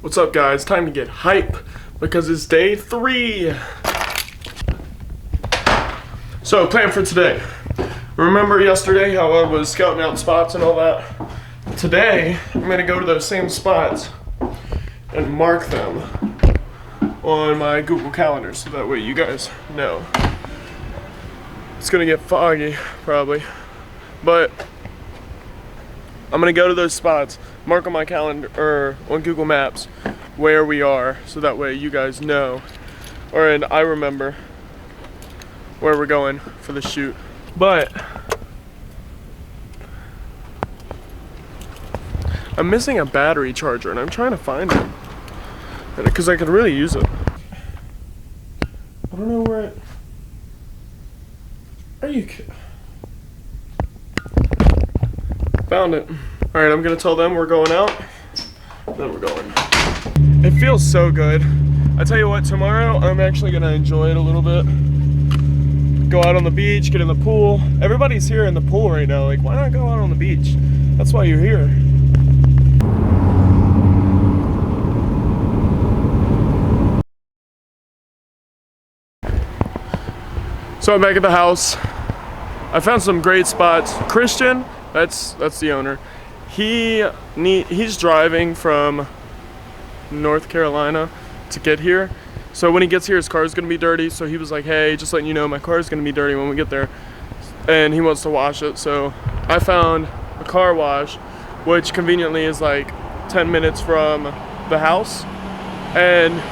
What's up, guys? Time to get hype because it's day 3. So, plan for today. Remember yesterday how I was scouting out spots and all that? Today, I'm gonna go to those same spots and mark them on my Google Calendar so that way you guys know. It's gonna get foggy, probably, but I'm gonna go to those spots, mark on my calendar or on Google Maps where we are, so that way you guys know, and I remember where we're going for the shoot. But I'm missing a battery charger, and I'm trying to find it because I could really use it. I don't know where it. Are you kidding? Found it. All right, I'm gonna tell them we're going out, then we're going. It feels so good. I tell you what, tomorrow I'm actually gonna enjoy it a little bit. Go out on the beach, get in the pool. Everybody's here in the pool right now. Like, why not go out on the beach? That's why you're here. So I'm back at the house. I found some great spots. Cristian, that's the owner. He's driving from North Carolina to get here. So when he gets here, his car is gonna be dirty. So he was like, hey, just letting you know, my car is gonna be dirty when we get there. And he wants to wash it. So I found a car wash, which conveniently is like 10 minutes from the house. And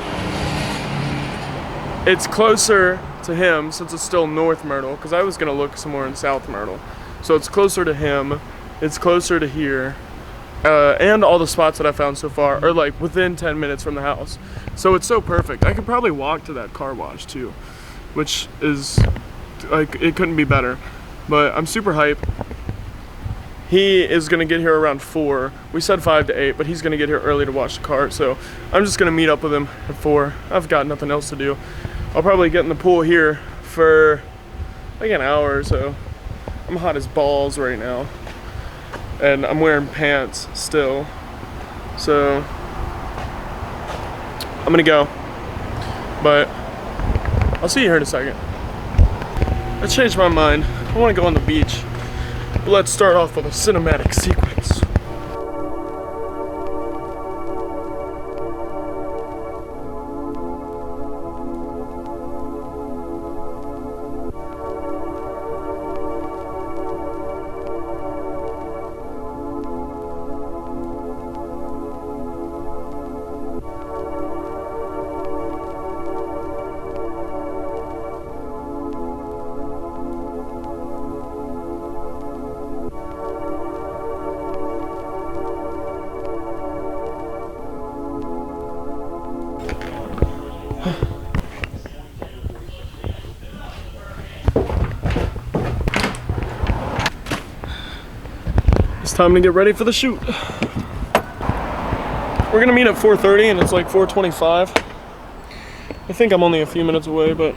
it's closer to him since it's still North Myrtle, because I was gonna look somewhere in South Myrtle. So it's closer to him, it's closer to here, and all the spots that I found so far are like within 10 minutes from the house. So it's so perfect. I could probably walk to that car wash too, which is like, it couldn't be better. But I'm super hyped. He is gonna get here around 4. We said 5 to 8, but he's gonna get here early to wash the car. So I'm just gonna meet up with him at 4. I've got nothing else to do. I'll probably get in the pool here for like an hour or so. I'm hot as balls right now, and I'm wearing pants still, so I'm gonna go, but I'll see you here in a second. I changed my mind. I want to go on the beach, but let's start off with a cinematic sequence. It's time to get ready for the shoot. We're gonna meet at 4:30 and it's like 4:25. I think I'm only a few minutes away, but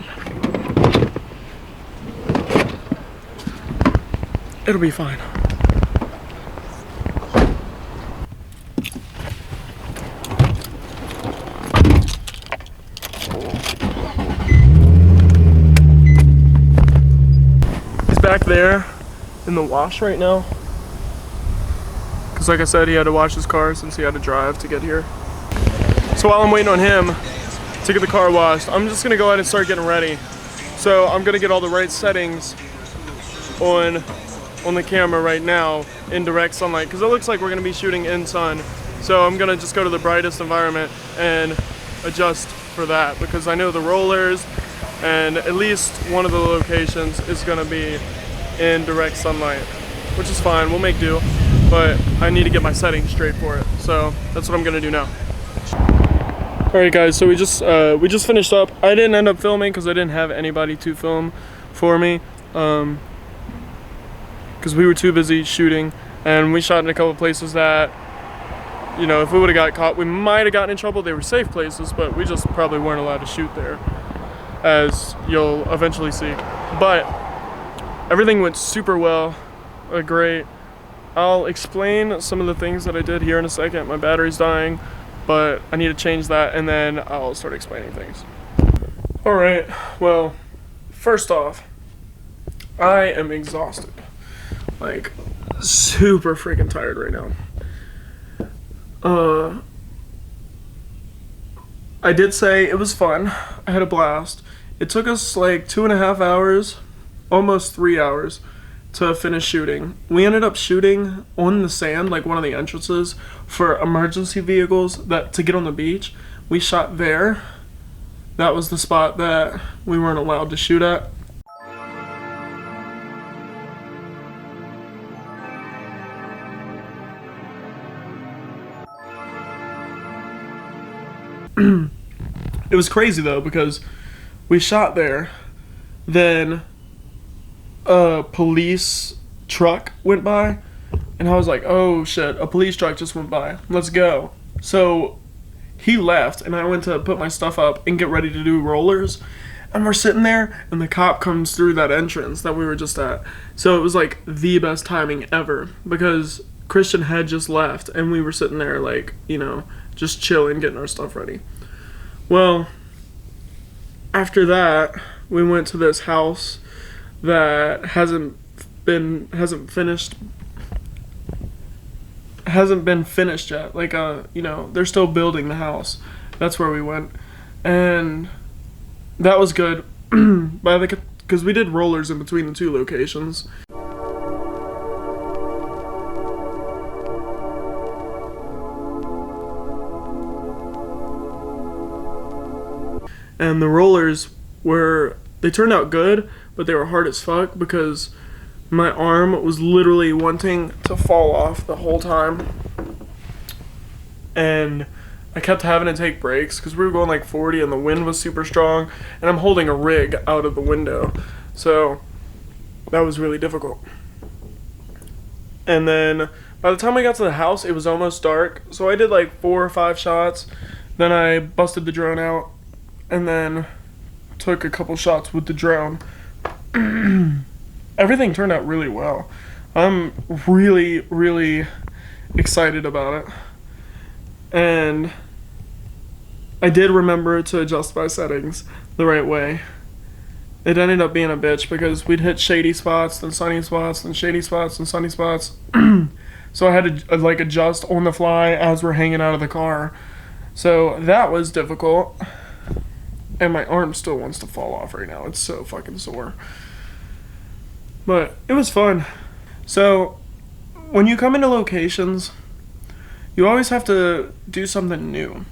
it'll be fine. He's back there in the wash right now. Because like I said, he had to wash his car since he had to drive to get here. So while I'm waiting on him to get the car washed, I'm just gonna go ahead and start getting ready. So I'm gonna get all the right settings on the camera right now in direct sunlight, because it looks like we're gonna be shooting in sun. So I'm gonna just go to the brightest environment and adjust for that, because I know the rollers and at least one of the locations is gonna be in direct sunlight, which is fine, we'll make do. But I need to get my settings straight for it. So that's what I'm gonna do now. All right, guys, so we just finished up. I didn't end up filming because I didn't have anybody to film for me, because we were too busy shooting, and we shot in a couple places that, you know, if we would have got caught, we might have gotten in trouble. They were safe places, but we just probably weren't allowed to shoot there, as you'll eventually see. But everything went super well, great. I'll explain some of the things that I did here in a second. My battery's dying. but I need to change that and then I'll start explaining things. Alright, well, first off, I am exhausted. Like, super freaking tired right now. I did say it was fun. I had a blast. It took us like 2.5 hours, almost 3 hours, to finish shooting. We ended up shooting on the sand, like one of the entrances for emergency vehicles that to get on the beach. We shot there. That was the spot that we weren't allowed to shoot at. It was crazy though, because we shot there, then a police truck went by, and I was like, oh shit, a police truck just went by, let's go. So he left, and I went to put my stuff up and get ready to do rollers, and we're sitting there, and the cop comes through that entrance that we were just at. So it was like the best timing ever, because Cristian had just left, and we were sitting there like, you know, just chilling, getting our stuff ready. Well, after that, we went to this house that hasn't been finished yet. Like, you know, they're still building the house. That's where we went, and that was good. Because we did rollers in between the two locations. And the rollers they turned out good, but they were hard as fuck because my arm was literally wanting to fall off the whole time. And I kept having to take breaks because we were going like 40 and the wind was super strong, and I'm holding a rig out of the window. So that was really difficult. And then by the time I got to the house, it was almost dark. So I did like 4 or 5 shots. Then I busted the drone out, and then took a couple shots with the drone. Everything turned out really well. I'm really, really excited about it. And I did remember to adjust my settings the right way. It ended up being a bitch because we'd hit shady spots, then sunny spots, then shady spots, and sunny spots. So I had to like adjust on the fly as we're hanging out of the car. So that was difficult. And my arm still wants to fall off right now. It's so fucking sore. But it was fun. So when you come into locations, you always have to do something new.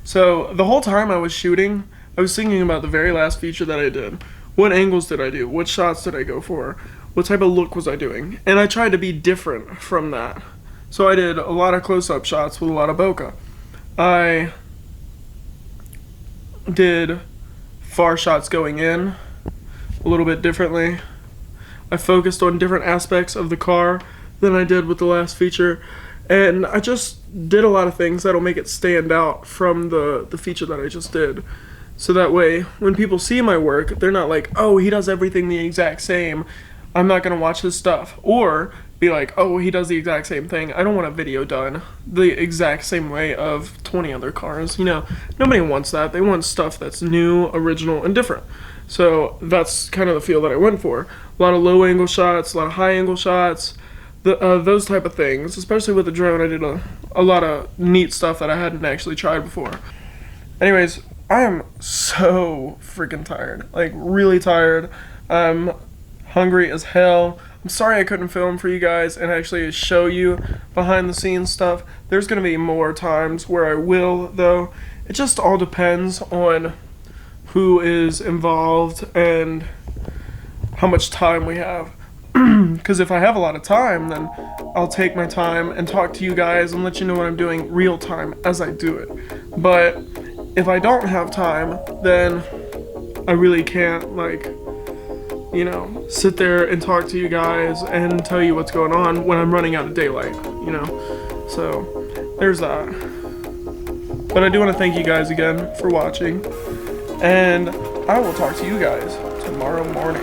So the whole time I was shooting, I was thinking about the very last feature that I did. What angles did I do? What shots did I go for? What type of look was I doing? And I tried to be different from that. So I did a lot of close-up shots with a lot of bokeh. I did far shots going in a little bit differently. I focused on different aspects of the car than I did with the last feature, and I just did a lot of things that'll make it stand out from the feature that I just did. So that way, when people see my work, they're not like, oh, he does everything the exact same, I'm not gonna watch his stuff. Or be like, oh, he does the exact same thing, I don't want a video done the exact same way of 20 other cars. You know, nobody wants that. They want stuff that's new, original, and different. So that's kind of the feel that I went for. A lot of low angle shots, a lot of high angle shots, those type of things. Especially with the drone, I did a lot of neat stuff that I hadn't actually tried before. Anyways, I am so freaking tired, like really tired. I'm hungry as hell. I'm sorry I couldn't film for you guys and actually show you behind the scenes stuff. There's gonna be more times where I will, though. It just all depends on who is involved and how much time we have. Because if I have a lot of time, then I'll take my time and talk to you guys and let you know what I'm doing real time as I do it. But if I don't have time, then I really can't, like, you know, sit there and talk to you guys and tell you what's going on when I'm running out of daylight, you know. So there's that. But I do want to thank you guys again for watching, and I will talk to you guys tomorrow morning.